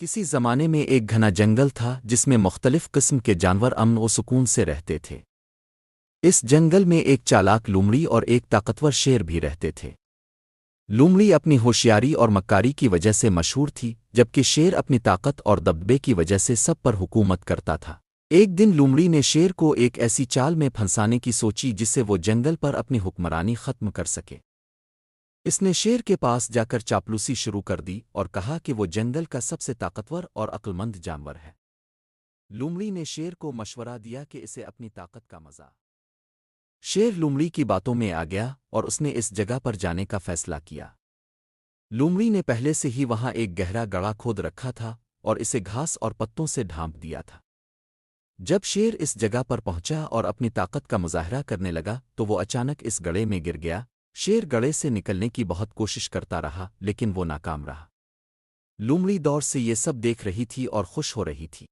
کسی زمانے میں ایک گھنا جنگل تھا جس میں مختلف قسم کے جانور امن و سکون سے رہتے تھے۔ اس جنگل میں ایک چالاک لومڑی اور ایک طاقتور شیر بھی رہتے تھے۔ لومڑی اپنی ہوشیاری اور مکاری کی وجہ سے مشہور تھی، جبکہ شیر اپنی طاقت اور دبدبے کی وجہ سے سب پر حکومت کرتا تھا۔ ایک دن لومڑی نے شیر کو ایک ایسی چال میں پھنسانے کی سوچی جس سے وہ جنگل پر اپنی حکمرانی ختم کر سکے۔ اس نے شیر کے پاس جا کر چاپلوسی شروع کر دی اور کہا کہ وہ جنگل کا سب سے طاقتور اور عقلمند جانور ہے۔ لومڑی نے شیر کو مشورہ دیا کہ اسے اپنی طاقت کا مزہ۔ شیر لومڑی کی باتوں میں آ گیا اور اس نے اس جگہ پر جانے کا فیصلہ کیا۔ لومڑی نے پہلے سے ہی وہاں ایک گہرا گڑھا کھود رکھا تھا اور اسے گھاس اور پتوں سے ڈھانپ دیا تھا۔ جب شیر اس جگہ پر پہنچا اور اپنی طاقت کا مظاہرہ کرنے لگا تو وہ اچانک اس گڑھے میں گر گیا۔ شیر گڑھے سے نکلنے کی بہت کوشش کرتا رہا لیکن وہ ناکام رہا۔ لومڑی دور سے یہ سب دیکھ رہی تھی اور خوش ہو رہی تھی۔